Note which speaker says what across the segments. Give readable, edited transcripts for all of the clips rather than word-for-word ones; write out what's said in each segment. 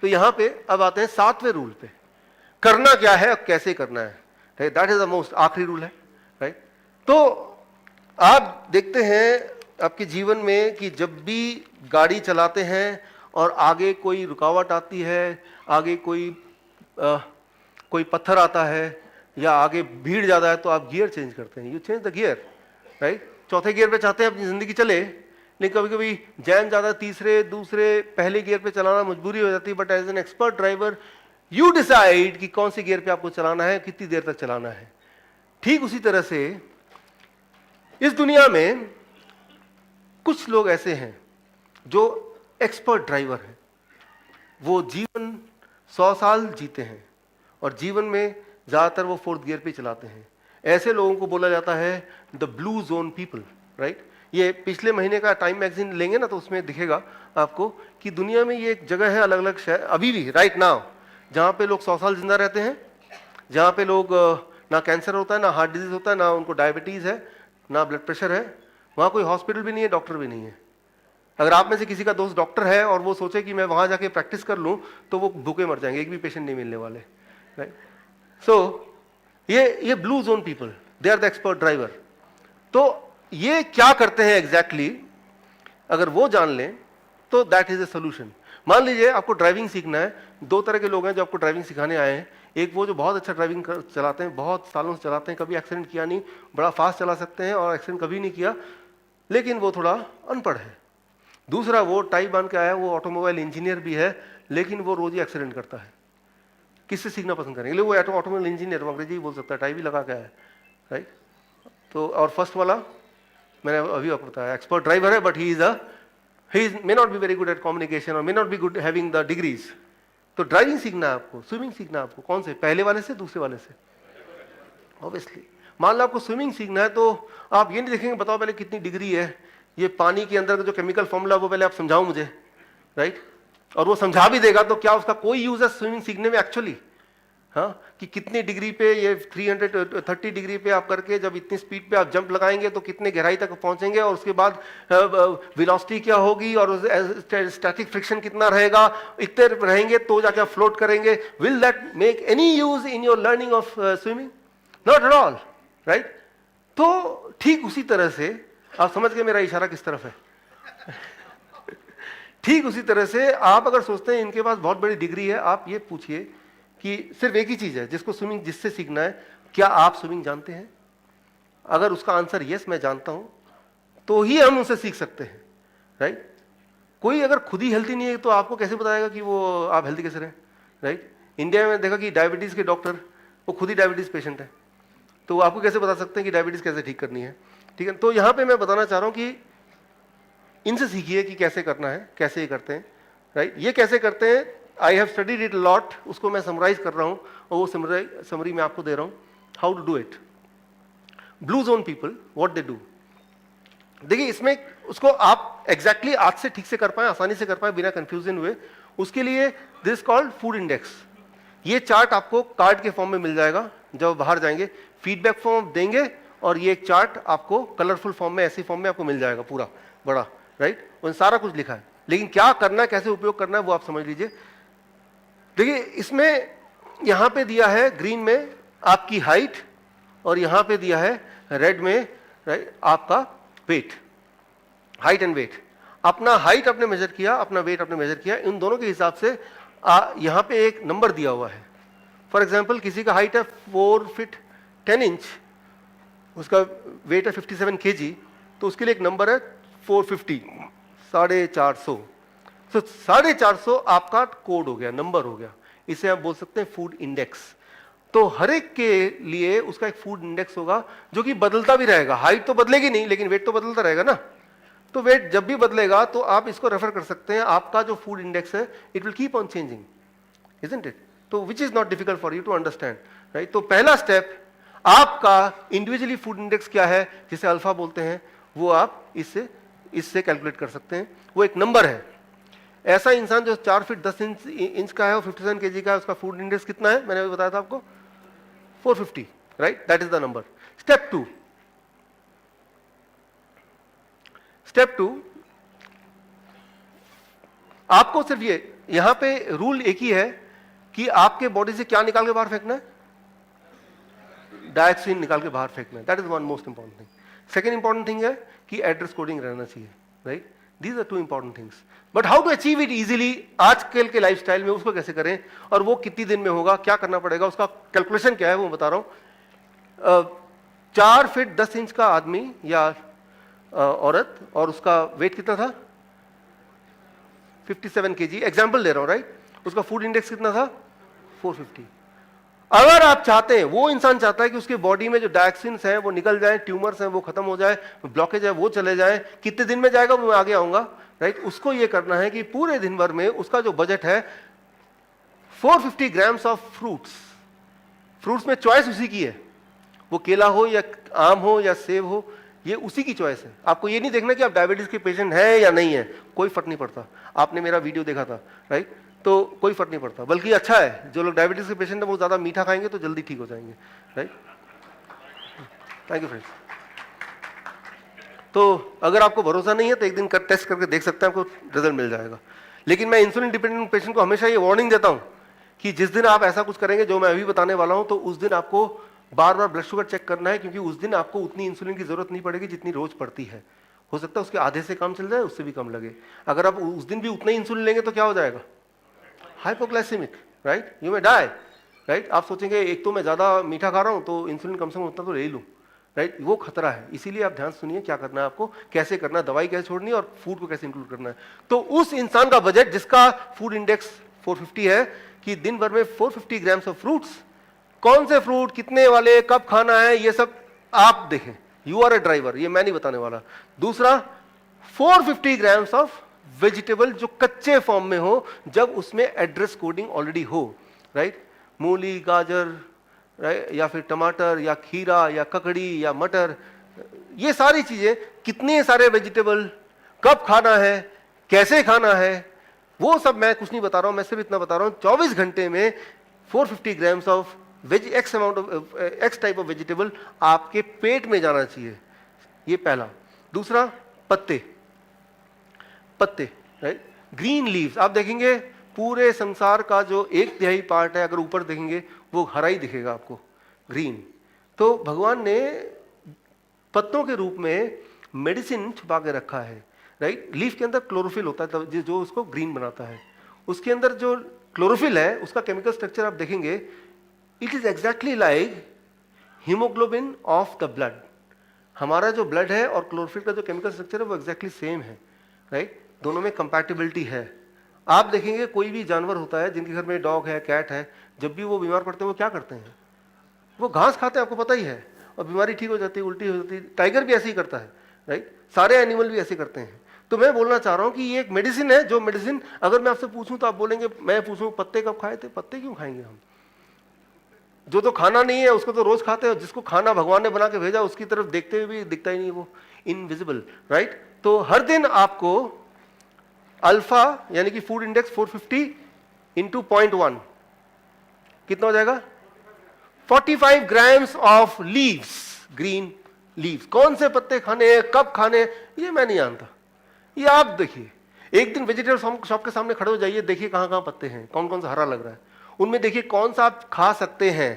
Speaker 1: तो यहां पे अब आते हैं 7वें रूल पे, करना क्या है और कैसे करना है, right? That is the most आखिरी रूल है, राइट? तो आप देखते हैं आपके जीवन में कि जब भी गाड़ी चलाते हैं और आगे कोई रुकावट आती है, आगे कोई पत्थर आता है या आगे भीड़ ज्यादा है, तो आप गियर चेंज करते हैं, you change the gear, right? चौथे गियर पे चाहते हैं अपनी जिंदगी चले, लेकिन कभी कभी जैम ज्यादा, तीसरे दूसरे पहले गियर पे चलाना मजबूरी हो जाती है। But as an expert driver you decide कि कौन सी गियर पे आपको चलाना है, कितनी देर तक चलाना है। ठीक उसी तरह से इस दुनिया में कुछ लोग ऐसे हैं जो एक्सपर्ट ड्राइवर हैं, वो जीवन 100 साल जीते हैं और जीवन में ज्यादातर वो 4th गियर पे चलाते हैं। ऐसे लोगों को बोला जाता है the blue zone people, right? ये पिछले महीने का टाइम मैगजीन लेंगे ना तो उसमें दिखेगा आपको कि दुनिया में ये एक जगह है, अलग अलग शहर अभी भी राइट नाउ, जहां पे लोग 100 साल जिंदा रहते हैं, जहां पे लोग ना कैंसर होता है, ना हार्ट डिजीज होता है, ना उनको डायबिटीज है, ना ब्लड प्रेशर है, वहां कोई हॉस्पिटल भी नहीं है, डॉक्टर भी नहीं है। अगर आप में से किसी का दोस्त डॉक्टर है और वो सोचे कि मैं वहां जाके प्रैक्टिस कर लूं, तो वो भूखे मर जाएंगे, एक भी पेशेंट नहीं मिलने वाले, राइट? सो ये blue zone people, they are the expert driver. तो ये क्या करते हैं एग्जैक्टली अगर वो जान लें तो दैट इज ए सोल्यूशन। मान लीजिए आपको ड्राइविंग सीखना है, 2 तरह के लोग हैं जो आपको ड्राइविंग सिखाने आए हैं। एक वो जो बहुत अच्छा ड्राइविंग चलाते हैं, बहुत सालों से चलाते हैं, कभी एक्सीडेंट किया नहीं, बड़ा फास्ट चला सकते हैं और एक्सीडेंट कभी नहीं किया, लेकिन वो थोड़ा अनपढ़ है। दूसरा वो टाई बांध के आया, वो ऑटोमोबाइल इंजीनियर भी है, लेकिन वो रोज ही एक्सीडेंट करता है। किससे सीखना पसंद करेंगे? वो ऑटोमोबाइल इंजीनियर, वो अंग्रेजी बोल सकता है, टाई भी लगा के आया, राइट? तो और फर्स्ट वाला मैंने अभी आपको बताया एक्सपर्ट ड्राइवर है, but he may not be very good at communication or may not be good having the degrees। तो ड्राइविंग सीखना है आपको, स्विमिंग सीखना है आपको, कौन से, पहले वाले से दूसरे वाले से? ऑब्वियसली मान लो आपको स्विमिंग सीखना है तो आप ये नहीं देखेंगे बताओ पहले कितनी डिग्री है, ये पानी के अंदर का जो केमिकल फॉर्मूला वो पहले आप समझाओ मुझे, राइट? और वो समझा भी देगा तो क्या उसका कोई यूज है स्विमिंग सीखने में एक्चुअली? हाँ, कि कितनी डिग्री पे, ये 330 डिग्री पे आप करके जब इतनी स्पीड पे आप जंप लगाएंगे तो कितने गहराई तक पहुंचेंगे, और उसके बाद वेलोसिटी क्या होगी और स्टैटिक फ्रिक्शन कितना रहेगा, इतने रहेंगे तो जाके आप फ्लोट करेंगे। Will that make any use in your learning of swimming? Not at all, right? तो ठीक उसी तरह से आप समझ गए मेरा इशारा किस तरफ है? ठीक उसी तरह से आप अगर सोचते हैं इनके पास बहुत बड़ी डिग्री है, आप ये पूछिए कि सिर्फ एक ही चीज है जिसको स्विमिंग जिससे सीखना है, क्या आप स्विमिंग जानते हैं? अगर उसका आंसर यस मैं जानता हूं तो ही हम उनसे सीख सकते हैं, राइट? कोई अगर खुद ही हेल्थी नहीं है तो आपको कैसे बताएगा कि वो आप हेल्थी कैसे रहें, राइट? इंडिया में देखा कि डायबिटीज के डॉक्टर वो खुद ही डायबिटीज पेशेंट है, तो आपको कैसे बता सकते हैं कि डायबिटीज कैसे ठीक करनी है? ठीक है, तो यहां पर मैं बताना चाह रहा हूं कि इनसे सीखिए कि कैसे करना है, कैसे ये करते हैं, राइट? ये कैसे करते हैं, I have studied it lot, उसको मैं समराइज कर रहा हूं और वो समरी मैं आपको दे रहा हूं, how to do it. Blue zone people what they do, देखिए इसमें उसको आप एग्जैक्टली आज से ठीक से कर पाए, आसानी से कर पाए बिना कंफ्यूजन हुए, उसके लिए दिस कॉल्ड फूड इंडेक्स। ये चार्ट आपको कार्ड के फॉर्म में मिल जाएगा, जब बाहर जाएंगे फीडबैक फॉर्म देंगे और ये चार्ट आपको कलरफुल फॉर्म में, ऐसी फॉर्म में आपको मिल जाएगा पूरा बड़ा, राइट? उन सारा कुछ लिखा है, लेकिन क्या करना है, कैसे उपयोग करना है वो आप समझ लीजिए। देखिए इसमें यहां पे दिया है ग्रीन में आपकी हाइट और यहां पे दिया है रेड में, राइट, आपका वेट, हाइट एंड वेट। अपना हाइट आपने मेजर किया, अपना वेट आपने मेजर किया, इन दोनों के हिसाब से यहां पे एक नंबर दिया हुआ है। फॉर एग्जांपल किसी का हाइट है 4 फीट 10 इंच, उसका वेट है 57 kg, तो उसके लिए एक नंबर है 450, 450। तो 450 आपका कोड हो गया, नंबर हो गया, इसे आप बोल सकते हैं फूड इंडेक्स। तो हर एक के लिए उसका एक फूड इंडेक्स होगा जो कि बदलता भी रहेगा, हाइट तो बदलेगी नहीं लेकिन वेट तो बदलता रहेगा ना, तो वेट जब भी बदलेगा तो आप इसको रेफर कर सकते हैं, आपका जो फूड इंडेक्स है it will keep on changing, isn't it? तो which is not difficult for you to understand, right? तो पहला स्टेप, आपका इंडिविजुअली फूड इंडेक्स क्या है, जिसे अल्फा बोलते हैं, वो आप इससे कैलकुलेट कर सकते हैं, वो एक नंबर है। ऐसा इंसान जो 4 फीट 10 इंच का है और 57 kg का है, उसका फूड इंडेक्स कितना है, मैंने अभी बताया था आपको, 450, right? That is the number. Step two, आपको सिर्फ ये यहां पे रूल एक ही है कि आपके बॉडी से क्या निकाल के बाहर फेंकना है, डायऑक्सिन निकाल के बाहर फेंकना है। That is one most important thing. Second important thing है कि एड्रेस कोडिंग रहना चाहिए, right. These are two important things. But how to achieve it easily आजकल के लाइफस्टाइल में, उसको कैसे करें और वो कितनी दिन में होगा, क्या करना पड़ेगा, उसका कैलकुलेशन क्या है वो बता रहा हूं। 4 फीट 10 इंच का आदमी या औरत, और उसका वेट कितना था, 57 kg, एग्जाम्पल दे रहा हूं, राइट। उसका फूड इंडेक्स कितना था, 450। अगर आप चाहते हैं, वो इंसान चाहता है कि उसके बॉडी में जो डायऑक्सिन्स हैं वो निकल जाए, ट्यूमर्स हैं वो खत्म हो जाए, ब्लॉकेज है वो चले जाए, कितने दिन में जाएगा वो मैं आगे आऊंगा, राइट। उसको ये करना है कि पूरे दिन भर में उसका जो बजट है 450 ग्राम्स ऑफ फ्रूट्स। फ्रूट्स में चॉइस उसी की है, वो केला हो या आम हो या सेब हो, ये उसी की चॉइस है। आपको ये नहीं देखना कि आप डायबिटीज के पेशेंट हैं या नहीं है, कोई फर्क नहीं पड़ता। आपने मेरा वीडियो देखा था, राइट, तो कोई फर्क नहीं पड़ता। बल्कि अच्छा है, जो लोग डायबिटीज के पेशेंट हैं वो ज्यादा मीठा खाएंगे तो जल्दी ठीक हो जाएंगे, राइट। Thank you friends. तो अगर आपको भरोसा नहीं है तो एक दिन टेस्ट करके देख सकते हैं, आपको रिजल्ट मिल जाएगा। लेकिन मैं इंसुलिन डिपेंडेंट पेशेंट को हमेशा ये वार्निंग देता हूं कि जिस दिन आप ऐसा कुछ करेंगे जो मैं अभी बताने वाला हूं, तो उस दिन आपको बार बार ब्लड शुगर चेक करना है, क्योंकि उस दिन आपको उतनी इंसुलिन की जरूरत नहीं पड़ेगी जितनी रोज पड़ती है। हो सकता है उसके आधे से काम चल जाए, उससे भी कम लगे। अगर आप उस दिन भी उतना ही इंसुलिन लेंगे तो क्या हो जाएगा, hypoglycaemic, right, you may die, right. आप सोचेंगे एक तो मैं ज्यादा मीठा खा रहा हूं तो इंसुलिन कम से कम उतना तो ले ही लूं, राइट। वो खतरा है। इसीलिए आप ध्यान सुनिए क्या करना है आपको, कैसे करना है, दवाई कैसे छोड़नी है और फूड को कैसे इंक्लूड करना है। तो उस इंसान का बजट जिसका फूड इंडेक्स 450 है, कि दिन भर में 450 ग्राम्स ऑफ फ्रूट्स, कौन से फ्रूट, कितने वाले, कब खाना है, ये सब आप देखें। यू आर ए ड्राइवर, ये मैं नहीं बताने वाला। दूसरा, 450 ग्राम्स ऑफ वेजिटेबल जो कच्चे फॉर्म में हो, जब उसमें एड्रेस कोडिंग ऑलरेडी हो, राइट। मूली, गाजर, राइट, या फिर टमाटर या खीरा या ककड़ी या मटर, ये सारी चीजें, कितने सारे वेजिटेबल, कब खाना है, कैसे खाना है, वो सब मैं कुछ नहीं बता रहा हूं। मैं सिर्फ इतना बता रहा हूं 24 घंटे में 450 grams of x amount of x type of vegetable आपके पेट में जाना चाहिए, ये पहला। दूसरा, पत्ते, पत्ते, राइट, ग्रीन लीव्स। आप देखेंगे पूरे संसार का जो 1/3 पार्ट है, अगर ऊपर देखेंगे वो हरा ही दिखेगा आपको, ग्रीन। तो भगवान ने पत्तों के रूप में मेडिसिन छुपा के रखा है, राइट। लीफ के अंदर क्लोरोफिल होता है जो उसको ग्रीन बनाता है। उसके अंदर जो क्लोरोफिल है उसका केमिकल स्ट्रक्चर आप देखेंगे, it is exactly like haemoglobin of the blood. हमारा जो ब्लड है और क्लोरोफिल का जो केमिकल स्ट्रक्चर है वो एग्जैक्टली सेम है, राइट। दोनों में कंपैटिबिलिटी है। आप देखेंगे कोई भी जानवर होता है, जिनके घर में डॉग है, कैट है, जब भी वो बीमार पड़ते हैं वो क्या करते हैं, वो घास खाते हैं, आपको पता ही है, और बीमारी ठीक हो जाती है, उल्टी हो जाती है। टाइगर भी ऐसे ही करता है, राइट। सारे एनिमल भी ऐसे करते हैं। तो मैं बोलना चाह रहा हूं कि ये एक मेडिसिन है, जो मेडिसिन अगर मैं आपसे पूछूं तो आप बोलेंगे, मैं पूछूं पत्ते कब खाए थे, पत्ते क्यों खाएंगे हम, जो तो खाना नहीं है उसको तो रोज खाते हैं, जिसको खाना भगवान ने बना के भेजा उसकी तरफ देखते हुए भी दिखता ही नहीं, वो इनविजिबल, राइट। तो हर दिन आपको अल्फा यानी कि फूड इंडेक्स 450 इंटू 0.1 कितना हो जाएगा, 45 grams of leaves, green leaves. कौन से पत्ते खाने हैं, कब खाने हैं, ये मैं नहीं जानता, ये आप देखिए। एक दिन वेजिटेबल शॉप के सामने खड़े हो जाइए, देखिए कहां कहां पत्ते हैं, कौन कौन सा हरा लग रहा है, उनमें देखिए कौन सा आप खा सकते हैं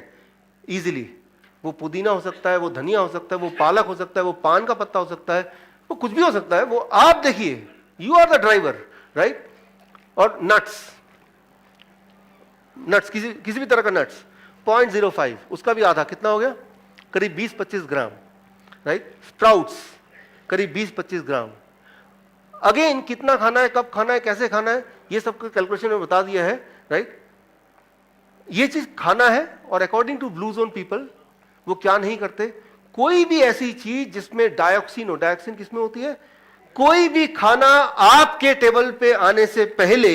Speaker 1: इजीली। वो पुदीना हो सकता है, वो धनिया हो सकता है, वो पालक हो सकता है, वो पान का पत्ता हो सकता है, वो कुछ भी हो सकता है, वो आप देखिए। You are the driver, right. और नट्स, नट्स किसी भी तरह का नट्स 0.05, उसका भी आधा कितना हो गया, करीब 20-25 ग्राम, राइट। स्प्राउट्स करीब 20-25 ग्राम। अगेन कितना खाना है, कब खाना है, कैसे खाना है, ये सब कैलकुलेशन में बता दिया है, राइट। ये चीज खाना है, और according to blue zone people वो क्या नहीं करते, कोई भी ऐसी चीज जिसमें डायोक्सिन हो, डायोक्सिन किसमें होती है, कोई भी खाना आपके टेबल पे आने से पहले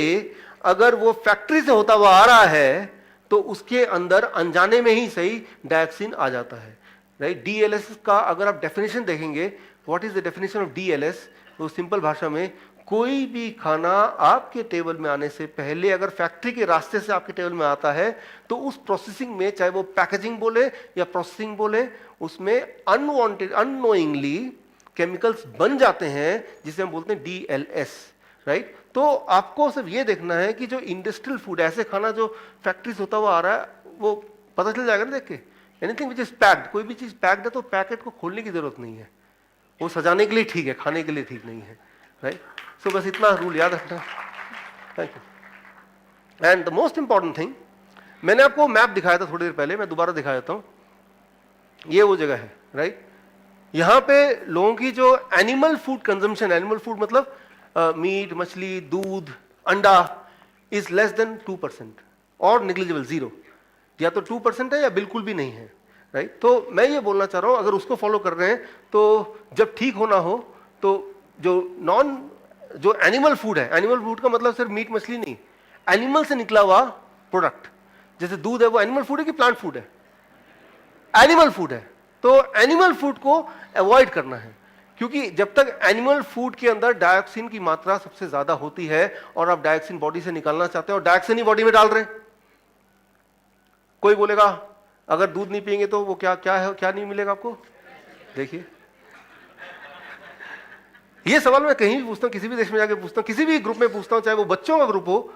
Speaker 1: अगर वो फैक्ट्री से होता हुआ आ रहा है तो उसके अंदर अनजाने में ही सही डायोक्सिन आ जाता है, राइट। डीएलएस का अगर आप डेफिनेशन देखेंगे, what is the definition of DLS, तो सिंपल भाषा में कोई भी खाना आपके टेबल में आने से पहले अगर फैक्ट्री के रास्ते से आपके टेबल में आता है तो उस प्रोसेसिंग में, चाहे वो पैकेजिंग बोले या प्रोसेसिंग बोले, उसमें अनवांटेड, अननोइंगली केमिकल्स बन जाते हैं जिसे हम बोलते हैं डीएलएस, राइट? तो आपको सिर्फ ये देखना है कि जो इंडस्ट्रियल फूड, ऐसे खाना जो फैक्ट्रीज होता हुआ आ रहा है, वो पता चल जाएगा ना देख के। एनीथिंग विच इज पैक्ड, कोई भी चीज पैक्ड है तो पैकेट को खोलने की जरूरत नहीं है, वो सजाने के लिए ठीक है, खाने के लिए ठीक नहीं है, राइट? सो बस इतना रूल याद रखना। Thank you. And the most important thing, मैंने आपको मैप दिखाया था थोड़ी देर पहले, मैं दोबारा दिखा देता हूं। ये वो जगह है, राइट? यहां पे लोगों की जो animal food consumption, animal food मतलब मीट, मछली, दूध, अंडा, इज लेस देन 2% और निग्लिजिबल, जीरो। या तो 2% है या बिल्कुल भी नहीं है, राइट? तो मैं ये बोलना चाह रहा हूं, अगर उसको फॉलो कर रहे हैं तो जब ठीक होना हो तो जो एनिमल फूड है, एनिमल फूड का मतलब सिर्फ मीट मछली नहीं, एनिमल से निकला हुआ प्रोडक्ट, जैसे दूध है, वो एनिमल फूड है कि प्लांट फूड है? एनिमल फूड है। तो एनिमल फूड को अवॉइड करना है, क्योंकि जब तक एनिमल फूड के अंदर डायोक्सिन की मात्रा सबसे ज्यादा होती है और आप डायोक्सिन बॉडी से निकालना चाहते हैं और डायोक्सिन ही बॉडी में डाल रहे हैं। कोई बोलेगा अगर दूध नहीं पिएंगे तो वो क्या क्या है, क्या नहीं मिलेगा आपको? देखिए, ये सवाल मैं कहीं भी पूछता हूं, किसी भी देश में जाके पूछता हूं, किसी भी ग्रुप में पूछता हूं, चाहे वो बच्चों का ग्रुप हो,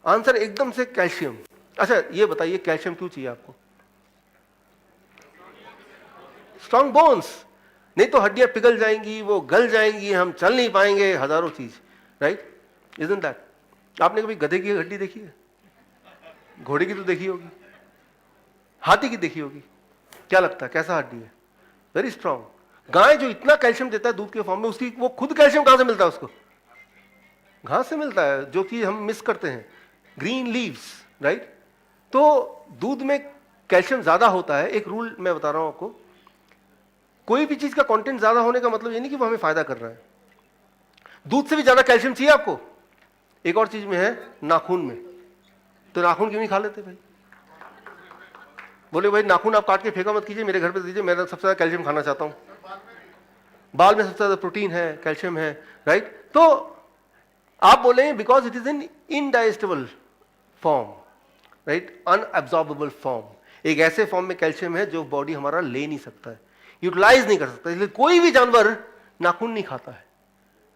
Speaker 1: आंसर एकदम से कैल्शियम। अच्छा ये बताइए कैल्शियम क्यों चाहिए आपको? स्ट्रॉन्ग बोन्स, नहीं तो हड्डियां पिघल जाएंगी, वो गल जाएंगी, हम चल नहीं पाएंगे, हजारों चीज, राइट? Isn't that? आपने कभी गधे की हड्डी देखी है? घोड़े की तो देखी होगी, हाथी की देखी होगी, क्या लगता है कैसा हड्डी है? Very strong. गाय जो इतना कैल्शियम देता है दूध के फॉर्म में, उसकी वो खुद कैल्शियम कहां से मिलता है उसको? घास से मिलता है, जो चीज हम मिस करते हैं, ग्रीन लीव्स, राइट? तो दूध में कैल्शियम ज्यादा होता है। एक रूल मैं बता रहा हूं आपको, कोई भी चीज का कंटेंट ज्यादा होने का मतलब ये नहीं कि वो हमें फायदा कर रहा है। दूध से भी ज्यादा कैल्शियम चाहिए आपको एक और चीज में है, नाखून में। तो नाखून क्यों नहीं खा लेते भाई? बोले भाई नाखून आप काट के फेंका मत कीजिए, मेरे घर पे दीजिए, मैं सबसे ज्यादा कैल्शियम खाना चाहता हूं। बाल में सबसे ज्यादा प्रोटीन है, कैल्शियम है, राइट? तो आप बोले because it is in indigestible form, right? Unabsorbable form, एक ऐसे फॉर्म में कैल्शियम है जो बॉडी हमारा ले नहीं सकता है, यूटिलाइज नहीं कर सकता, इसलिए कोई भी जानवर नाखून नहीं खाता है,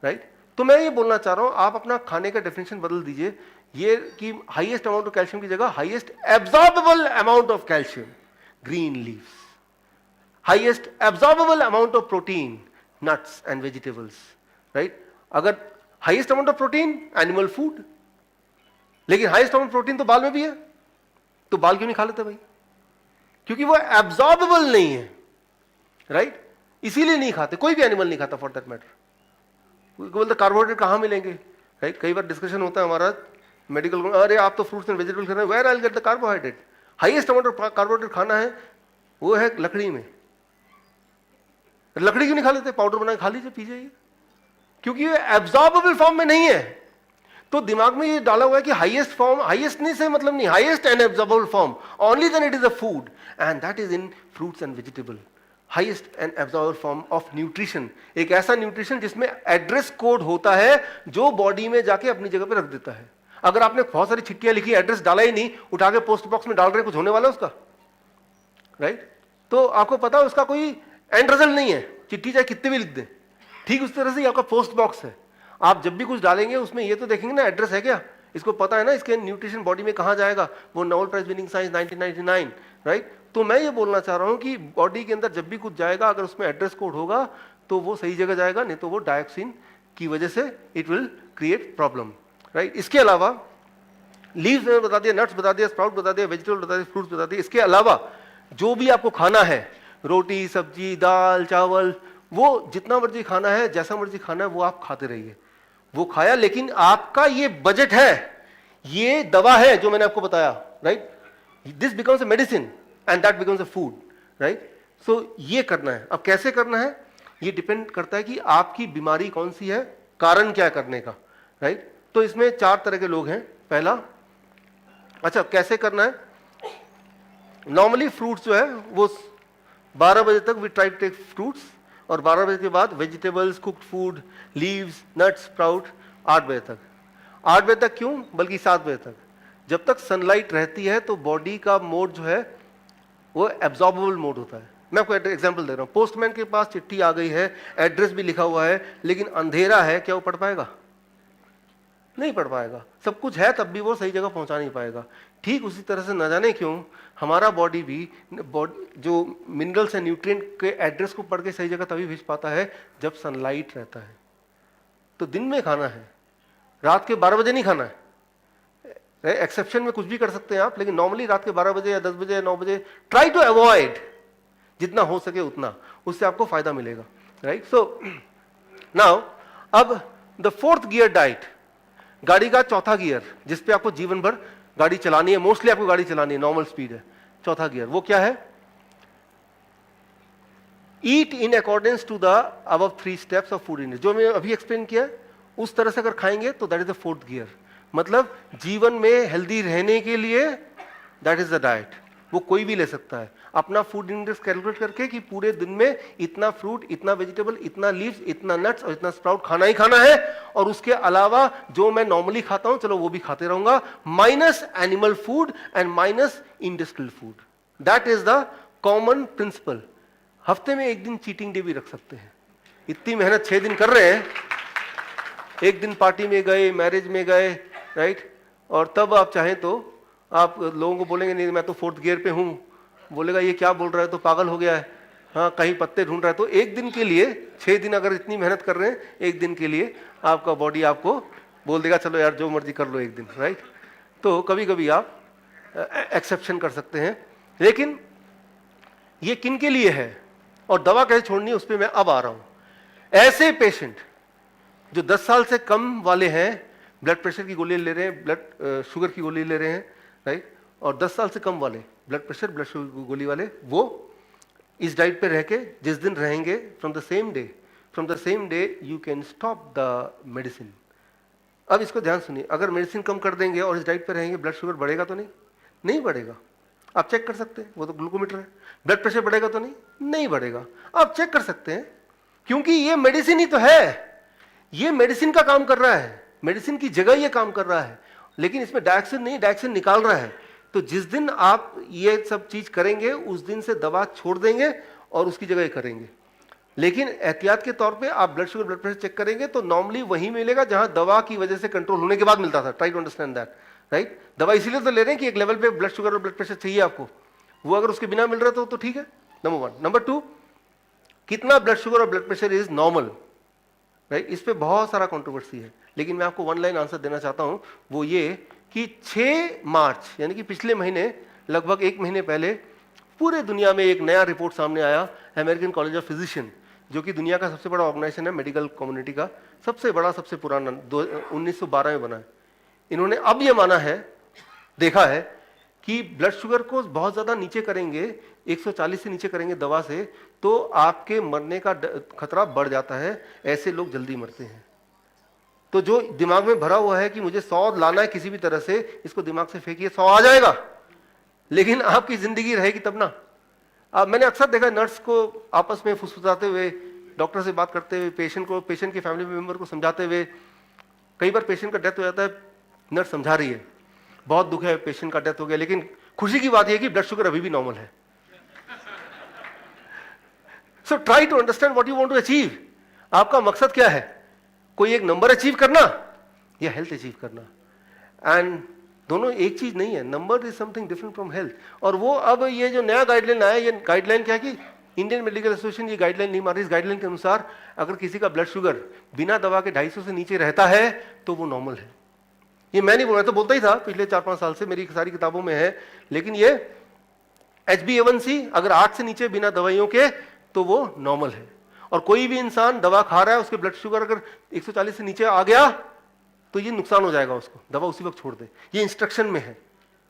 Speaker 1: राइट? तो मैं ये बोलना चाह रहा हूं, आप अपना खाने का डेफिनेशन बदल दीजिए, ये कि हाईएस्ट अमाउंट ऑफ कैल्शियम की जगह highest absorbable amount of calcium, green leaves. Highest absorbable amount of protein, nuts and vegetables, right? अगर highest amount of protein, animal food, लेकिन हाईएस्ट अमाउंट प्रोटीन तो बाल में भी है, तो बाल क्यों नहीं खा लेते भाई? क्योंकि वो एब्जॉर्बेबल नहीं है, राइट? इसीलिए नहीं खाते, कोई भी एनिमल नहीं खाता फॉर दैट मैटर। बोलते कार्बोहाइड्रेट कहां मिलेंगे, राइट? कई बार डिस्कशन होता है हमारा मेडिकल में, अरे आप तो फ्रूट्स एंड वेजिटेबल खा रहे हैं, where I will get the carbohydrate? Highest amount of carbohydrate खाना है वो है लकड़ी में। लकड़ी क्यों नहीं खा लेते? पाउडर बना के खा लीजिए, पीजिए, क्योंकि ये एब्जॉर्बेबल फॉर्म में नहीं है। तो दिमाग में ये डाला हुआ है कि हाईएस्ट फॉर्म, हाईएस्ट नहीं से मतलब नहीं, highest and absorbable form only then it is a food, and that is in fruits and vegetable. Highest and absorbable form of nutrition, एक ऐसा न्यूट्रिशन जिसमें एड्रेस कोड होता है जो बॉडी में जाके अपनी जगह पे रख देता है। अगर आपने बहुत सारी चिट्ठियां लिखी, एड्रेस डाला ही नहीं, उठा के पोस्ट बॉक्स में डाल रहे, कुछ होने वाला है उसका, राइट? तो आपको पता है उसका कोई एंड रिजल्ट नहीं है, चिट्ठी चाहे कितने भी लिख दें। ठीक उस तरह से आपका पोस्ट बॉक्स है, आप जब भी कुछ डालेंगे उसमें ये तो देखेंगे ना एड्रेस है क्या, इसको पता है ना इसके न्यूट्रिशन बॉडी में कहां जाएगा, वो Nobel prize winning science 1999, right? तो मैं ये बोलना चाह रहा हूं कि बॉडी के अंदर जब भी कुछ जाएगा, अगर उसमें एड्रेस कोड होगा तो वो सही जगह जाएगा, नहीं तो वो डायोक्सिन की वजह से it will create problem, right? इसके अलावा लीव्स में बता दिया, नट्स बता दिया, स्प्राउट बता दिया, वेजिटेबल बता दिया, फ्रूट्स बता दिया। इसके अलावा जो भी आपको खाना है, रोटी, सब्जी, दाल, चावल, वो जितना मर्जी खाना है, जैसा मर्जी खाना है, वो आप खाते रहिए। वो खाया, लेकिन आपका ये बजट है, ये दवा है जो मैंने आपको बताया, right? This becomes a medicine and that becomes a food, right? So ये करना है। अब कैसे करना है ये डिपेंड करता है कि आपकी बीमारी कौन सी है, कारण क्या करने का, राइट? तो इसमें 4 तरह के लोग हैं। पहला, अच्छा कैसे करना है, नॉर्मली फ्रूट्स जो है वो 12 बजे तक we try to take fruits, और 12 बजे के बाद vegetables, cooked food, leaves, nuts, sprout 8 बजे तक। 8 बजे तक क्यों, बल्कि 7 बजे तक, जब तक सनलाइट रहती है तो बॉडी का मोड जो है वो एब्जॉर्बेबल मोड होता है। मैं आपको एग्जांपल दे रहा हूं, पोस्टमैन के पास चिट्ठी आ गई है, एड्रेस भी लिखा हुआ है, लेकिन अंधेरा है, क्या वो पढ़ पाएगा? नहीं पढ़ पाएगा। सब कुछ है तब भी वो सही जगह पहुंचा नहीं पाएगा। ठीक उसी तरह से न जाने क्यों हमारा बॉडी भी जो मिनरल्स एंड न्यूट्रिएंट के एड्रेस को पढ़ के सही जगह तभी भेज पाता है जब सनलाइट रहता है। तो दिन में खाना है, रात के 12 बजे नहीं खाना है। एक्सेप्शन में कुछ भी कर सकते हैं आप, लेकिन नॉर्मली रात के 12 बजे या 10 बजे या 9 बजे ट्राई टू अवॉइड, जितना हो सके उतना, उससे आपको फायदा मिलेगा, राइट। सो नाउ अब द फोर्थ गियर डाइट, गाड़ी का चौथा गियर जिस पे आपको जीवन भर गाड़ी चलानी है, मोस्टली आपको गाड़ी चलानी है, नॉर्मल स्पीड है, चौथा गियर, वो क्या है? Eat in accordance to the above 3 steps of food in, जो मैं अभी एक्सप्लेन किया उस तरह से अगर खाएंगे तो that is the fourth gear. मतलब जीवन में हेल्दी रहने के लिए दैट इज द डाइट। वो कोई भी ले सकता है अपना फूड इंडेक्स कैलकुलेट करके कि पूरे दिन में इतना फ्रूट, इतना वेजिटेबल, इतना लीव्स, इतना नट्स और इतना स्प्राउट खाना ही खाना है, और उसके अलावा जो मैं नॉर्मली खाता हूं चलो वो भी खाते रहूंगा, minus animal food and minus industrial food. That is the common principle. हफ्ते में एक दिन चीटिंग डे भी रख सकते हैं। इतनी मेहनत 6 दिन कर रहे हैं, एक दिन पार्टी में गए, मैरिज में गए, राइट, और तब आप चाहें तो आप लोगों को बोलेंगे नहीं मैं तो फोर्थ गियर पे हूं, बोलेगा ये क्या बोल रहा है, तो पागल हो गया है, हाँ कहीं पत्ते ढूंढ रहा है। तो एक दिन के लिए 6 दिन अगर इतनी मेहनत कर रहे हैं, एक दिन के लिए आपका बॉडी आपको बोल देगा चलो यार जो मर्जी कर लो एक दिन, राइट। तो कभी कभी आप एक्सेप्शन कर सकते हैं, लेकिन ये किन के लिए है और दवा कैसे छोड़नी है उस पर मैं अब आ रहा हूं। ऐसे पेशेंट जो 10 साल से कम वाले हैं, ब्लड प्रेशर की गोली ले रहे हैं, ब्लड शुगर की गोली ले रहे हैं, राइट, और 10 साल से कम वाले ब्लड प्रेशर ब्लड शुगर की गोली वाले, वो इस डाइट पे रह के जिस दिन रहेंगे from the same day you can stop the medicine. अब इसको ध्यान सुनिए, अगर मेडिसिन कम कर देंगे और इस डाइट पे रहेंगे, ब्लड शुगर बढ़ेगा तो नहीं बढ़ेगा। आप चेक कर सकते हैं, वो तो ग्लूकोमीटर है। ब्लड प्रेशर बढ़ेगा तो नहीं बढ़ेगा। आप चेक कर सकते हैं, क्योंकि ये मेडिसिन ही तो है, ये मेडिसिन का काम कर रहा है, मेडिसिन की जगह ये काम कर रहा है, लेकिन इसमें डायक्सिन नहीं, डायक्सिन निकाल रहा है। तो जिस दिन आप ये सब चीज करेंगे उस दिन से दवा छोड़ देंगे और उसकी जगह करेंगे। लेकिन एहतियात के तौर पे आप blood sugar blood pressure check करेंगे तो नॉर्मली वही मिलेगा जहां दवा की वजह से कंट्रोल होने के बाद मिलता था। Try to understand that, right. दवा इसीलिए तो ले रहे हैं कि एक लेवल पे ब्लड शुगर और ब्लड प्रेशर चाहिए आपको, वो अगर उसके बिना मिल रहा तो ठीक है, नंबर 1। नंबर 2, कितना ब्लड शुगर और blood pressure is normal, right. इस पे बहुत सारा कंट्रोवर्सी है, लेकिन मैं आपको 1 लाइन आंसर देना चाहता हूं, वो ये कि 6 मार्च यानी कि पिछले महीने, लगभग 1 महीने पहले पूरे दुनिया में एक नया रिपोर्ट सामने आया, अमेरिकन कॉलेज ऑफ फिजिशियन, जो कि दुनिया का सबसे बड़ा ऑर्गेनाइजेशन है मेडिकल कम्युनिटी का, सबसे बड़ा सबसे पुराना, 1912 में बना है। इन्होंने अब ये माना है, देखा है कि ब्लड शुगर को बहुत ज्यादा नीचे करेंगे, 140 से नीचे करेंगे दवा से, तो आपके मरने का खतरा बढ़ जाता है, ऐसे लोग जल्दी मरते हैं। तो जो दिमाग में भरा हुआ है कि मुझे 100 लाना है किसी भी तरह से, इसको दिमाग से फेंकिए, 100 आ जाएगा, लेकिन आपकी जिंदगी रहेगी तब ना। मैंने अक्सर देखा नर्स को आपस में फुसफुसाते हुए, डॉक्टर से बात करते हुए, पेशेंट के फैमिली मेंबर को समझाते हुए। कई बार पेशेंट का डेथ हो जाता है, नर्स समझा रही है, बहुत दुख है पेशेंट का डेथ हो गया, लेकिन खुशी की बात यह कि ब्लड शुगर अभी भी नॉर्मल है। So try to understand what you want to achieve. आपका मकसद क्या है? कोई एक नंबर अचीव करना या हेल्थ अचीव करना? एंड दोनों एक चीज नहीं है, number is something different from health. और वो अब ये जो नया गाइडलाइन आया, ये गाइडलाइन क्या है कि इंडियन मेडिकल एसोसिएशन ये गाइडलाइन नहीं मान रही। इस गाइडलाइन के अनुसार अगर किसी का ब्लड शुगर बिना दवा के 250 से नीचे रहता है तो वो नॉर्मल है। ये मैं नहीं बोल रहा, तो बोलता ही था पिछले 4-5 साल से, मेरी सारी किताबों में है। लेकिन ये HbA1c अगर 8 से नीचे बिना दवाइयों के तो वो नॉर्मल है। और कोई भी इंसान दवा खा रहा है, उसके ब्लड शुगर अगर 140 से नीचे आ गया तो ये नुकसान हो जाएगा उसको, दवा उसी वक्त छोड़ दे। ये इंस्ट्रक्शन में है,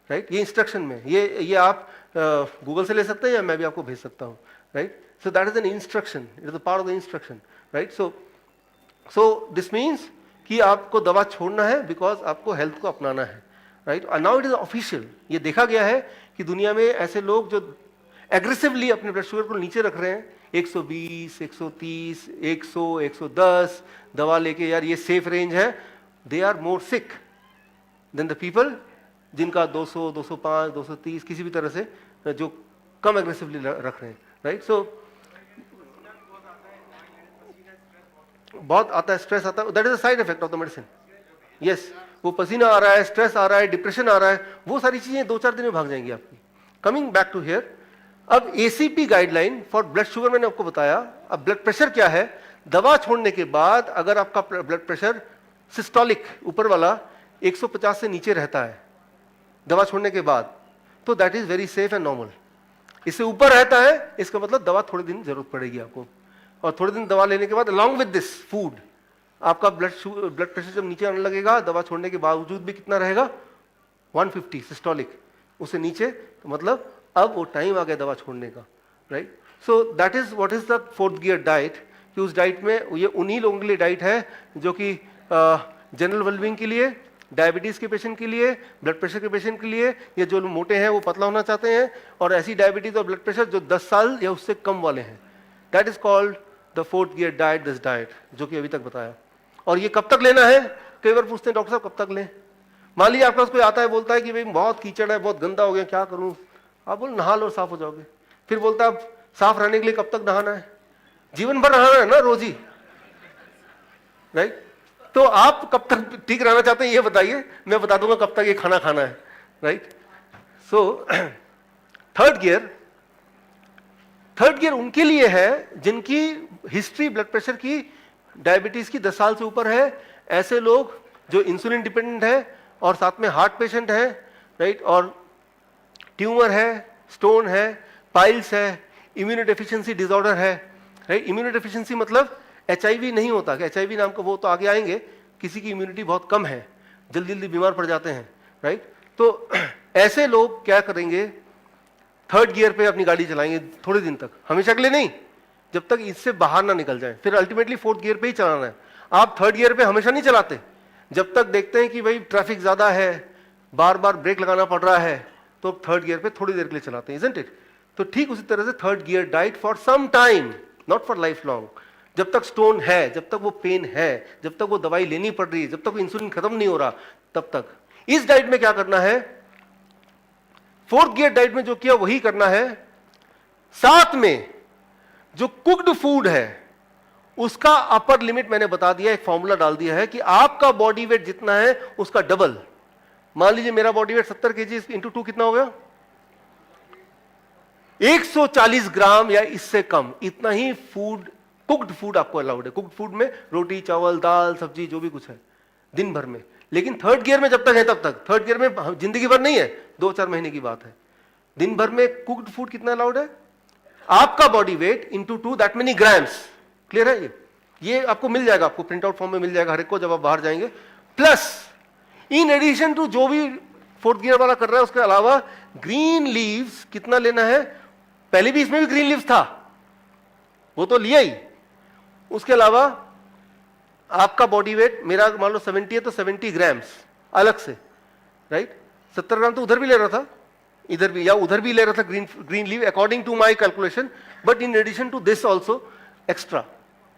Speaker 1: राइट, ये इंस्ट्रक्शन में, ये आप गूगल से ले सकते हैं या मैं भी आपको भेज सकता हूँ, right. So that is an instruction, it is a part of the instruction, right. So this means कि आपको दवा छोड़ना है बिकॉज आपको हेल्थ को अपनाना है, right. Now it is official, ये देखा गया है कि दुनिया में ऐसे लोग जो एग्रेसिवली अपने ब्लड शुगर को नीचे रख रहे हैं, 120, 130, 100, 110 दवा लेके, यार ये सेफ रेंज है, they are more sick than the people जिनका 200, 205, 230 किसी भी तरह से जो कम एग्रेसिवली रख रहे हैं, राइट। सो बहुत आता है, स्ट्रेस आता है, that is a side effect of the medicine. Yes, वो पसीना आ रहा है, स्ट्रेस आ रहा है, डिप्रेशन आ रहा है, वो सारी चीजें 2-4 दिन में भाग जाएंगी आपकी। कमिंग बैक टू हियर, अब ACP guideline for blood sugar मैंने आपको बताया। अब ब्लड प्रेशर क्या है, दवा छोड़ने के बाद अगर आपका ब्लड प्रेशर सिस्टोलिक ऊपर वाला 150 से नीचे रहता है दवा छोड़ने के बाद, तो that is very safe and normal. इससे ऊपर रहता है, इसका मतलब दवा थोड़े दिन जरूरत पड़ेगी आपको, और थोड़े दिन दवा लेने के बाद अलॉन्ग विद दिस फूड आपका ब्लड प्रेशर जब नीचे आने लगेगा, दवा छोड़ने के बावजूद भी कितना रहेगा, 150 सिस्टोलिक, उससे नीचे, तो मतलब अब वो टाइम आ गया दवा छोड़ने का, right. So that is what is the fourth gear diet, कि उस डाइट में ये उन्हीं लोगों के लिए डाइट है जो कि जनरल वेलबींग के लिए, डायबिटीज के पेशेंट के लिए, ब्लड प्रेशर के पेशेंट के लिए, या जो लोग मोटे हैं वो पतला होना चाहते हैं, और ऐसी डायबिटीज और ब्लड प्रेशर जो 10 साल या उससे कम वाले हैं। That is called the fourth gear diet, this diet, जो कि अभी तक बताया। और ये कब तक लेना है, कई बार पूछते हैं डॉक्टर साहब कब तक लें। मान लीजिए आपके पास कोई आता है, बोलता है कि भाई बहुत कीचड़ है, बहुत गंदा हो गया, क्या करूं, आप बोल नहा लो साफ हो जाओगे। फिर बोलता है साफ रहने के लिए कब तक नहाना है, जीवन भर नहाना है ना रोज ही, राइट। तो आप कब तक ठीक रहना चाहते हैं ये बताइए, मैं बता दूंगा कब तक ये खाना खाना है, राइट। सो थर्ड गियर उनके लिए है जिनकी हिस्ट्री ब्लड प्रेशर की, डायबिटीज की 10 साल से ऊपर है, ऐसे लोग जो इंसुलिन डिपेंडेंट है और साथ में हार्ट पेशेंट है, राइट, और ट्यूमर है, स्टोन है, पाइल्स है, इम्यूनोडेफिशिएंसी डिसऑर्डर है, राइट। इम्यूनोडेफिशिएंसी मतलब एचआईवी नहीं होता, कि एचआईवी नाम का वो तो आगे आएंगे, किसी की इम्यूनिटी बहुत कम है, जल्दी जल्दी बीमार पड़ जाते हैं, राइट। तो ऐसे लोग क्या करेंगे, थर्ड गियर पे अपनी गाड़ी चलाएंगे थोड़े दिन तक, हमेशा के लिए नहीं, जब तक इससे बाहर ना निकल जाए, फिर अल्टीमेटली फोर्थ गियर पे ही चलाना है। आप थर्ड गियर पे हमेशा नहीं चलाते, जब तक देखते हैं कि भाई ट्रैफिक ज्यादा है, बार बार ब्रेक लगाना पड़ रहा है, तो थर्ड गियर पे थोड़ी देर के लिए चलाते हैं, इजंट इट। तो ठीक उसी तरह से third gear diet for some time, not for life long, जब तक स्टोन है, जब तक वो पेन है, जब तक वो दवाई लेनी पड़ रही है, जब तक इंसुलिन खत्म नहीं हो रहा, तब तक। इस डाइट में क्या करना है, फोर्थ गियर डाइट में जो किया वही करना है, साथ में जो कुक्ड फूड है उसका अपर लिमिट मैंने बता दिया, एक फॉर्मूला डाल दिया है कि आपका बॉडी वेट जितना है उसका डबल। मान लीजिए मेरा बॉडी वेट 70 केजी इंटू 2 कितना हो गया, 140 ग्राम या इससे कम, इतना ही फूड, कुक्ड फूड आपको अलाउड है। कुक्ड फूड में रोटी, चावल, दाल, सब्जी, जो भी कुछ है दिन भर में। लेकिन थर्ड गियर में जब तक है तब तक, थर्ड गियर में जिंदगी भर नहीं है, 2-4 महीने की बात है। दिन भर में कुक्ड फूड कितना अलाउड है, आपका body weight into 2, that many grams. Clear है ये आपको मिल जाएगा, आपको प्रिंट आउट फॉर्म में मिल जाएगा हर एक को जब आप बाहर जाएंगे। प्लस इन एडिशन टू जो भी फोर्थ गियर वाला कर रहा है, उसके अलावा ग्रीन लीव्स कितना लेना है, पहले भी इसमें भी ग्रीन लीव्स था, वो तो लिया ही। उसके अलावा आपका बॉडी वेट, मेरा मान लो 70 है तो 70 ग्राम्स अलग से, राइट। 70 ग्राम तो उधर भी ले रहा था, इधर भी या उधर भी ले रहा था green leave, according to my calculation, but in addition to this also extra,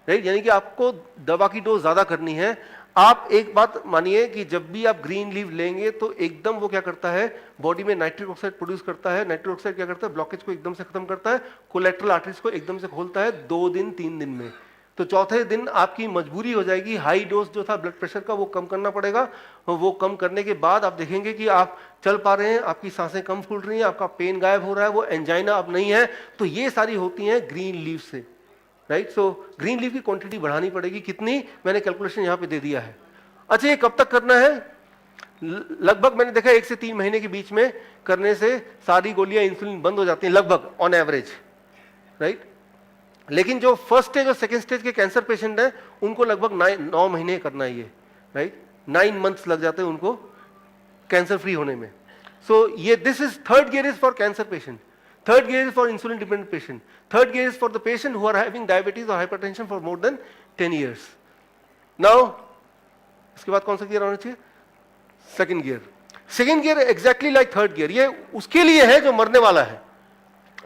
Speaker 1: right. यानी कि आपको दवा की डोज ज्यादा करनी है। आप एक बात मानिए कि जब भी आप ग्रीन लीव लेंगे तो एकदम वो क्या करता है, बॉडी में नाइट्रिक ऑक्साइड प्रोड्यूस करता है। नाइट्रिक ऑक्साइड क्या करता है, ब्लॉकेज को एकदम से खत्म करता है, कोलेट्रल आर्टरीज को एकदम से खोलता है 2 दिन 3 दिन में। तो चौथे दिन आपकी मजबूरी हो जाएगी, हाई डोज जो था ब्लड प्रेशर का वो कम करना पड़ेगा। वो कम करने के बाद आप देखेंगे कि आप चल पा रहे हैं, आपकी सांसें कम फूल रही हैं, आपका पेन गायब हो रहा है, वो एंजाइना अब नहीं है। तो ये सारी होती हैं ग्रीन लीव से, राइट। सो ग्रीन लीव की क्वांटिटी बढ़ानी पड़ेगी, कितनी, मैंने कैलकुलेशन यहां पे दे दिया है। अच्छा, ये कब तक करना है, लगभग मैंने देखा 1 से 3 महीने के बीच में करने से सारी गोलियां इंसुलिन बंद हो जाती हैं, लगभग ऑन एवरेज, राइट। लेकिन जो फर्स्ट स्टेज और सेकंड स्टेज के कैंसर पेशेंट हैं उनको लगभग 9 महीने करना है ये, राइट। 9 मंथ्स लग जाते हैं उनको कैंसर फ्री होने में। सो ये this is third gear is for cancer patient, third gear is for insulin dependent patient, third gear is for the patient who are having diabetes और hypertension for more than 10 years। Now इसके बाद कौन सा gear होना चाहिए, second gear. Second gear exactly like third gear, ये उसके लिए है जो मरने वाला है,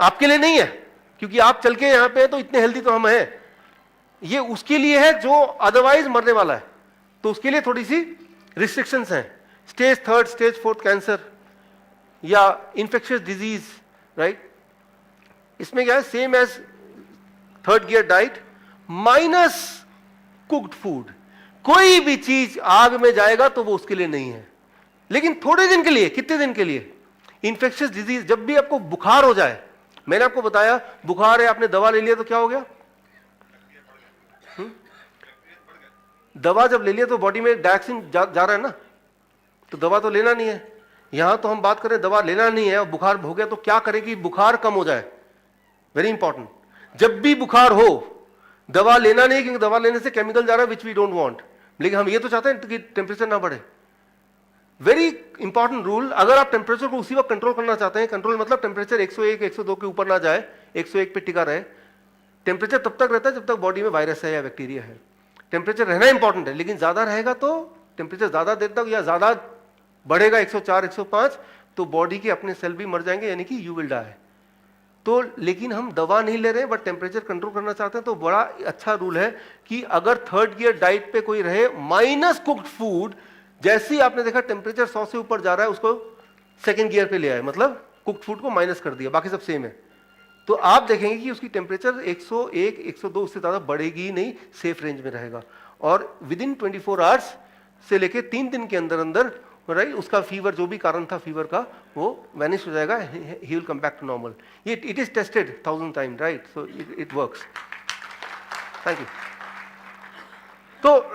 Speaker 1: आपके लिए नहीं है, क्योंकि आप चल के यहां पे हैं तो इतने हेल्दी तो हम हैं। ये उसके लिए है जो अदरवाइज मरने वाला है, तो उसके लिए थोड़ी सी रिस्ट्रिक्शंस हैं। स्टेज 3, स्टेज 4 कैंसर या इंफेक्शियस डिजीज, राइट। इसमें क्या है, same as third gear diet minus cooked food. कोई भी चीज आग में जाएगा तो वो उसके लिए नहीं है, लेकिन थोड़े दिन के लिए, कितने दिन के लिए? इंफेक्शियस डिजीज, जब भी आपको बुखार हो जाए, मैंने आपको बताया बुखार है, आपने दवा ले लिया तो क्या हो गया? दवा जब ले लिया तो बॉडी में डायऑक्सिन जा रहा है ना, तो दवा तो लेना नहीं है। यहां तो हम बात करें दवा लेना नहीं है और बुखार हो गया तो क्या करें कि बुखार कम हो जाए? वेरी इंपॉर्टेंट, जब भी बुखार हो दवा लेना नहीं, क्योंकि दवा लेने से केमिकल जा रहा है विच वी डोंट वांट, लेकिन हम ये तो चाहते हैं कि टेम्परेचर ना बढ़े। वेरी इंपॉर्टेंट रूल, अगर आप टेम्परेचर को उसी वक्त कंट्रोल करना चाहते हैं, कंट्रोल मतलब टेम्परेचर 101 102 के ऊपर ना जाए, 101 पे टिका रहे। टेम्परेचर तब तक रहता है जब तक बॉडी में वायरस है या बैक्टीरिया है। टेम्परेचर रहना इंपॉर्टेंट है, लेकिन ज्यादा रहेगा तो टेम्परेचर ज्यादा देर तक या ज्यादा बढ़ेगा 104 105 तो बॉडी के अपने सेल भी मर जाएंगे, यानी कि यू विल डाई। तो लेकिन हम दवा नहीं ले रहे बट टेम्परेचर कंट्रोल करना चाहते हैं, तो बड़ा अच्छा रूल है कि अगर थर्ड गियर डाइट पे कोई रहे, माइनस कुक्ड फूड, जैसे ही आपने देखा टेम्परेचर 100 से ऊपर जा रहा है उसको सेकंड गियर पे ले आए, मतलब कुक्ड फूड को माइनस कर दिया, बाकी सब सेम है, तो आप देखेंगे कि उसकी टेम्परेचर 101 102 उससे ज्यादा बढ़ेगी ही नहीं, सेफ रेंज में रहेगा। और विद इन 24 आवर्स से लेके 3 दिन के अंदर अंदर, राइट, उसका फीवर जो भी कारण था फीवर का वो वैनिश हो जाएगा, he will come back to normal. ये it is tested 1000 time, right, so it works. Thank you. तो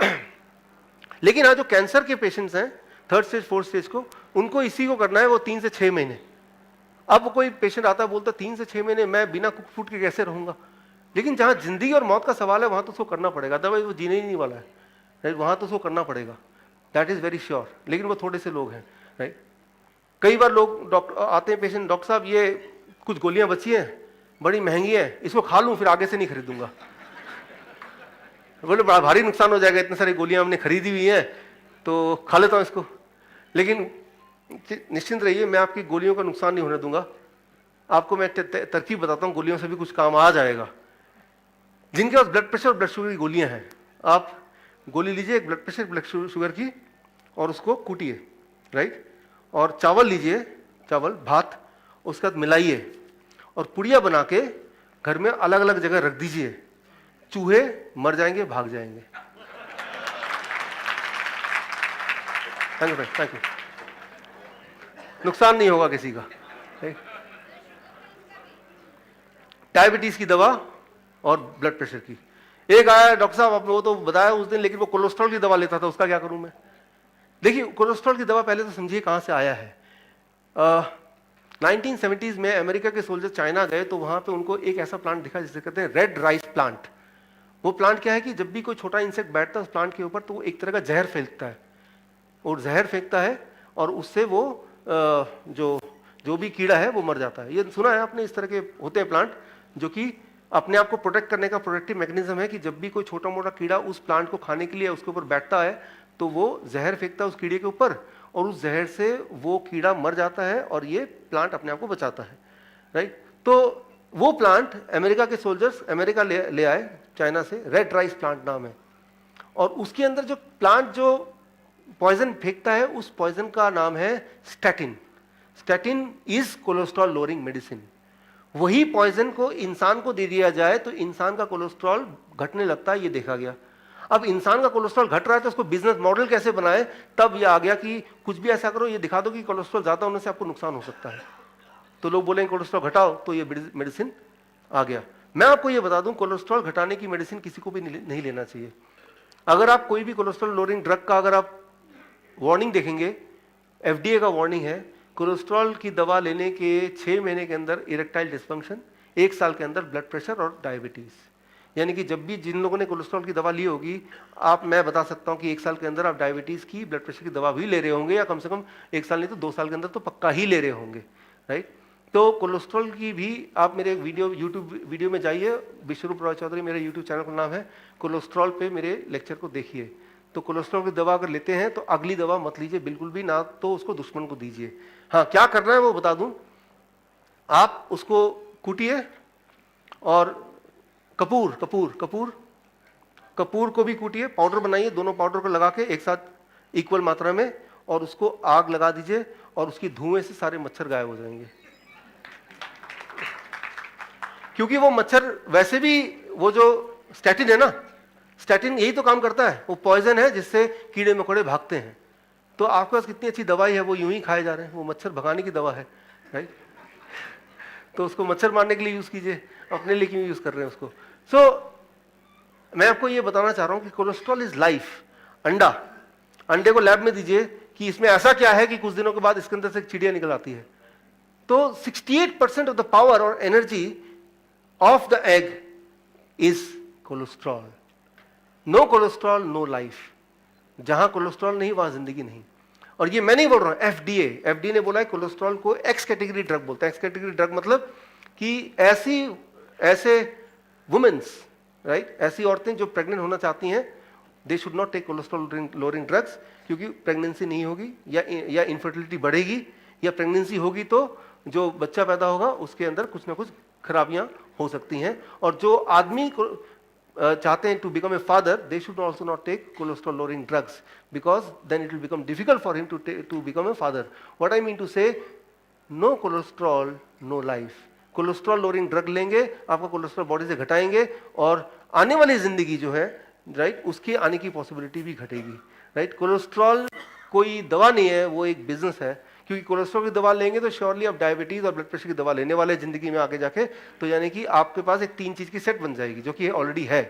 Speaker 1: लेकिन आज जो कैंसर के पेशेंट्स हैं थर्ड स्टेज फोर्थ स्टेज को, उनको इसी को करना है, वो 3 से 6 महीने। अब कोई पेशेंट आता है बोलता 3 से 6 महीने मैं बिना कुक फूड के कैसे रहूंगा, लेकिन जहां जिंदगी और मौत का सवाल है वहां तो उसको करना पड़ेगा, अदरवाइज वो जीने ही नहीं वाला है, राइट, वहां तो उसको करना पड़ेगा, दैट इज वेरी श्योर। लेकिन वो थोड़े से लोग हैं, राइट। कई बार लोग डॉक्टर आते हैं पेशेंट, डॉक्टर साहब ये कुछ गोलियां बची हैं, बड़ी महंगी है, इसको खा लूं फिर आगे से नहीं खरीदूंगा। बोले बड़ा भारी नुकसान हो जाएगा, इतनी सारी गोलियां हमने खरीदी हुई हैं तो खा लेता हूं इसको। लेकिन निश्चिंत रहिए, मैं आपकी गोलियों का नुकसान नहीं होने दूंगा। आपको मैं तरकीब बताता हूं, गोलियों से भी कुछ काम आ जाएगा। जिनके पास ब्लड प्रेशर और ब्लड शुगर की गोलियां हैं, आप गोली लीजिए एक ब्लड प्रेशर ब्लड शुगर की और उसको कूटिए, राइट, और चावल लीजिए, चावल भात, उसके साथ मिलाइए और पुड़िया बना के घर में अलग अलग जगह रख दीजिए, चूहे मर जाएंगे, भाग जाएंगे। Thank you, thank you. नुकसान नहीं होगा किसी का। डायबिटीज की दवा और ब्लड प्रेशर की। एक आया डॉक्टर साहब, आपने वो तो बताया उस दिन, लेकिन वो कोलेस्ट्रॉल की दवा लेता था, उसका क्या करूं मैं? देखिए कोलेस्ट्रॉल की दवा पहले तो समझिए कहां से आया है। 1970s में अमेरिका के सोल्जर चाइना गए तो वहां पे उनको एक ऐसा प्लांट दिखा जिसे कहते हैं रेड राइस प्लांट। वो प्लांट क्या है कि जब भी कोई छोटा इंसेक्ट बैठता है उस प्लांट के ऊपर तो वो एक तरह का जहर फेंकता है, और जहर फेंकता है और उससे वो जो भी कीड़ा है वो मर जाता है। ये सुना है आपने, इस तरह के होते हैं प्लांट जो कि अपने आप को प्रोटेक्ट करने का प्रोटेक्टिव मैकेनिज्म है कि जब भी कोई छोटा मोटा कीड़ा उस प्लांट को खाने के लिए उसके ऊपर बैठता है तो वो जहर फेंकता है उस कीड़े के ऊपर और उस जहर से वो कीड़ा मर जाता है और ये प्लांट अपने आप को बचाता है, राइट। तो वो प्लांट अमेरिका के सोल्जर्स अमेरिका ले आए चाइना से, रेड राइस प्लांट नाम है, और उसके अंदर जो प्लांट जो पॉइजन फेंकता है उस पॉइजन का नाम है statin. Statin is cholesterol lowering medicine. वही पॉइजन को इंसान को दे दिया जाए तो इंसान का कोलेस्ट्रॉल घटने लगता है, ये देखा गया। अब इंसान का कोलेस्ट्रॉल घट रहा है तो उसको बिजनेस मॉडल कैसे बनाए, तब ये आ गया कि कुछ भी ऐसा करो, ये दिखा दो कि कोलेस्ट्रॉल ज्यादा होने से आपको नुकसान हो सकता है, तो लोग बोलेंगे कोलेस्ट्रॉल घटाओ, तो ये मेडिसिन आ गया। मैं आपको ये बता दूं, कोलेस्ट्रॉल घटाने की मेडिसिन किसी को भी नहीं लेना चाहिए। अगर आप कोई भी कोलेस्ट्रॉल लोअरिंग ड्रग का अगर आप वार्निंग देखेंगे, FDA का वार्निंग है, कोलेस्ट्रॉल की दवा लेने के 6 महीने के अंदर इरेक्टाइल डिस्फंक्शन, 1 साल के अंदर ब्लड प्रेशर और डायबिटीज। यानी कि जब भी जिन लोगों ने कोलेस्ट्रॉल की दवा ली होगी, मैं बता सकता हूं कि 1 साल के अंदर आप डायबिटीज की, ब्लड प्रेशर की दवा भी ले रहे होंगे, या कम से कम 1 साल नहीं तो 2 साल के अंदर तो पक्का ही ले रहे होंगे, राइट। तो कोलेस्ट्रॉल की भी आप मेरे यूट्यूब वीडियो में जाइए, विश्वरूप रॉय चौधरी मेरे यूट्यूब चैनल का नाम है, कोलेस्ट्रॉल पे मेरे लेक्चर को देखिए। तो कोलेस्ट्रॉल की दवा अगर लेते हैं तो अगली दवा मत लीजिए बिल्कुल भी ना, तो उसको दुश्मन को दीजिए। हाँ, क्या करना है वो बता दूं, आप उसको कूटिए और कपूर को भी कूटिए, पाउडर बनाइए, दोनों पाउडर को लगा के एक साथ इक्वल मात्रा में, और उसको आग लगा दीजिए और उसकी धुएं से सारे मच्छर गायब हो जाएंगे। क्योंकि वो मच्छर वैसे भी, वो जो स्टैटिन है ना, स्टैटिन यही तो काम करता है, वो पॉइजन है जिससे कीड़े मकोड़े भागते हैं। तो आपके पास कितनी अच्छी दवाई है, वो यूं ही खाए जा रहे हैं, वो मच्छर भगाने की दवा है, राइट? तो उसको मच्छर मारने के लिए यूज कीजिए, अपने लिए क्यों यूज कर रहे हैं उसको? सो मैं आपको ये बताना चाह रहा हूं कि कोलेस्ट्रॉल इज लाइफ। अंडे को लैब में दीजिए कि इसमें ऐसा क्या है कि कुछ दिनों के बाद इसके अंदर से चिड़िया निकल आती है। तो 68% ऑफ द पावर और energy of the egg is cholesterol. No cholesterol no life. जहां कोलेस्ट्रॉल नहीं वहां जिंदगी नहीं। और ये मैं नहीं बोल रहा हूं, एफडीए ने बोला है कोलेस्ट्रॉल को एक्स कैटेगरी ड्रग बोलते हैं। एक्स कैटेगरी ड्रग मतलब कि ऐसे वुमेन्स, राइट, ऐसी औरतें जो प्रेग्नेंट होना चाहती हैं, they should not take cholesterol lowering drugs, क्योंकि प्रेगनेंसी नहीं होगी या इनफर्टिलिटी बढ़ेगी, या प्रेगनेंसी होगी तो जो बच्चा पैदा होगा उसके अंदर कुछ ना कुछ खराबियां हो सकती हैं। और जो आदमी को चाहते हैं to become a father, they should also not take cholesterol lowering drugs, because then it will become difficult for him to become a father. What I mean to say, no cholesterol no life. Cholesterol lowering drug लेंगे, आपका cholesterol body से घटाएंगे, और आने वाली जिंदगी जो है, राइट, उसके आने की पॉसिबिलिटी भी घटेगी, राइट? कोलेस्ट्रॉल कोई दवा नहीं है, वो एक बिजनेस है। क्योंकि कोलेस्ट्रॉल की दवा लेंगे तो श्योरली आप डायबिटीज और ब्लड प्रेशर की दवा लेने वाले जिंदगी में आगे जाके, तो यानी कि आपके पास एक 3 चीज की सेट बन जाएगी, जो कि ऑलरेडी है।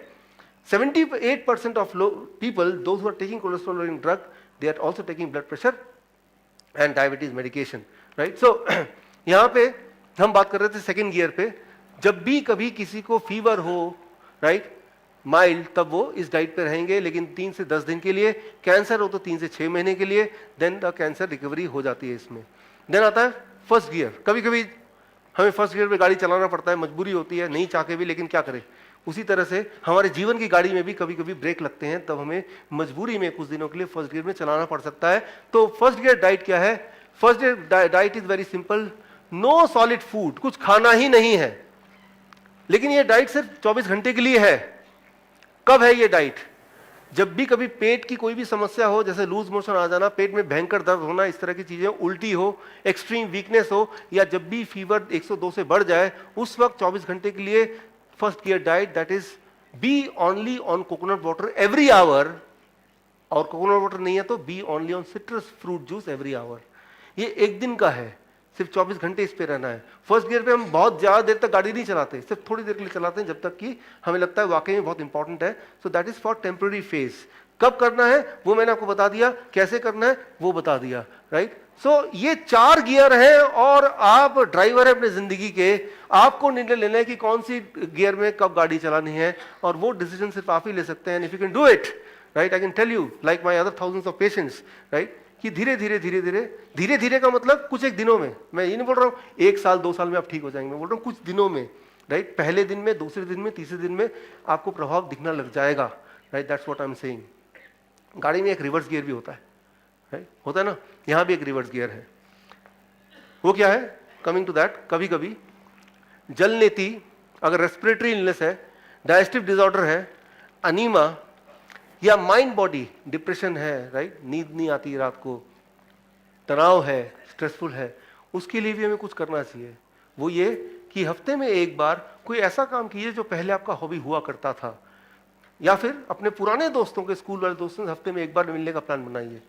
Speaker 1: 78% of people those who are taking cholesterol lowering drug, they are also taking blood pressure and diabetes medication, right? So यहां पे हम बात कर रहे थे सेकेंड गियर पे। जब भी कभी किसी को फीवर हो, राइट, माइल्ड, तब वो इस डाइट पे रहेंगे, लेकिन 3 से 10 दिन के लिए। कैंसर हो तो 3 से 6 महीने के लिए, देन द कैंसर रिकवरी हो जाती है इसमें। देन आता है फर्स्ट गियर। कभी कभी हमें फर्स्ट गियर पे गाड़ी चलाना पड़ता है, मजबूरी होती है, नहीं चाह के भी, लेकिन क्या करें। उसी तरह से हमारे जीवन की गाड़ी में भी कभी कभी ब्रेक लगते हैं, तब हमें मजबूरी में कुछ दिनों के लिए फर्स्ट गियर में चलाना पड़ सकता है। तो फर्स्ट गियर डाइट क्या है? First gear diet is very simple. No solid food, कुछ खाना ही नहीं है। लेकिन ये डाइट सिर्फ 24 घंटे के लिए है। कब है ये डाइट? जब भी कभी पेट की कोई भी समस्या हो, जैसे लूज मोशन आ जाना, पेट में भयंकर दर्द होना, इस तरह की चीजें, उल्टी हो, एक्सट्रीम वीकनेस हो, या जब भी फीवर 102 से बढ़ जाए, उस वक्त 24 घंटे के लिए first gear diet, that is be only on coconut water every hour. और कोकोनट वाटर नहीं है तो be only on citrus fruit juice every hour. ये एक दिन का है, सिर्फ 24 घंटे इस पे रहना है। फर्स्ट गियर पे हम बहुत ज्यादा देर तक गाड़ी नहीं चलाते, सिर्फ थोड़ी देर के लिए चलाते हैं, जब तक कि हमें लगता है वाकई में बहुत इंपॉर्टेंट है। सो that is for temporary phase. कब करना है वो मैंने आपको बता दिया, कैसे करना है वो बता दिया, राइट? सो ये 4 गियर हैं, और आप ड्राइवर है अपने जिंदगी के। आपको निर्णय लेना है कि कौन सी गियर में कब गाड़ी चलानी है, और वो डिसीजन सिर्फ आप ही ले सकते हैं। If you can do it, right, I can tell you like my other thousands of patients, right, कि धीरे धीरे का मतलब कुछ एक दिनों में। मैं ये नहीं बोल रहा हूं 1 साल 2 साल में आप ठीक हो जाएंगे, मैं बोल रहा हूं कुछ दिनों में, राइट? पहले दिन में, दूसरे दिन में, तीसरे दिन में आपको प्रभाव दिखना लग जाएगा, right? That's what I am saying. गाड़ी में एक रिवर्स गियर भी होता है, राइट? होता है ना, यहां भी एक रिवर्स गियर है। वो क्या है? कमिंग टू दैट, कभी कभी जलनेती, अगर रेस्पिरेटरी इलनेस है, डाइजेस्टिव डिसऑर्डर है, अनीमा, या माइंड बॉडी डिप्रेशन है, राइट, नींद नहीं आती रात को, तनाव है, स्ट्रेसफुल है, उसके लिए भी हमें कुछ करना चाहिए। वो ये कि हफ्ते में एक बार कोई ऐसा काम कीजिए जो पहले आपका हॉबी हुआ करता था, या फिर अपने पुराने दोस्तों के, स्कूल वाले दोस्तों से हफ्ते में एक बार मिलने का प्लान बनाइए।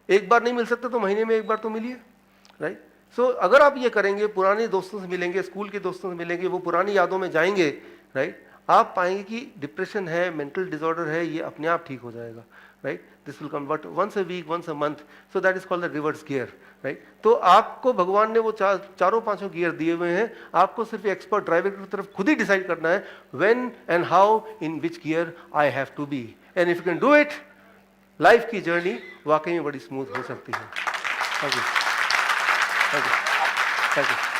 Speaker 1: एक बार नहीं मिल सकते तो महीने में एक बार तो मिलिए, राइट? सो अगर आप ये करेंगे, पुराने दोस्तों से मिलेंगे, स्कूल के दोस्तों से मिलेंगे, वो पुरानी यादों में जाएंगे, राइट, आप पाएंगे कि डिप्रेशन है, मेंटल डिसऑर्डर है, ये अपने आप ठीक हो जाएगा, right? This will come but once a week, once a month, so that is called the reverse gear, right? तो आपको भगवान ने वो चारों पांचों गियर दिए हुए हैं, आपको सिर्फ एक्सपर्ट ड्राइवर की तरफ खुद ही डिसाइड करना है when and how, in which gear I have to be, and if you can do it, life की जर्नी वाकई में बड़ी स्मूथ हो सकती है। Thank you, thank you, thank you.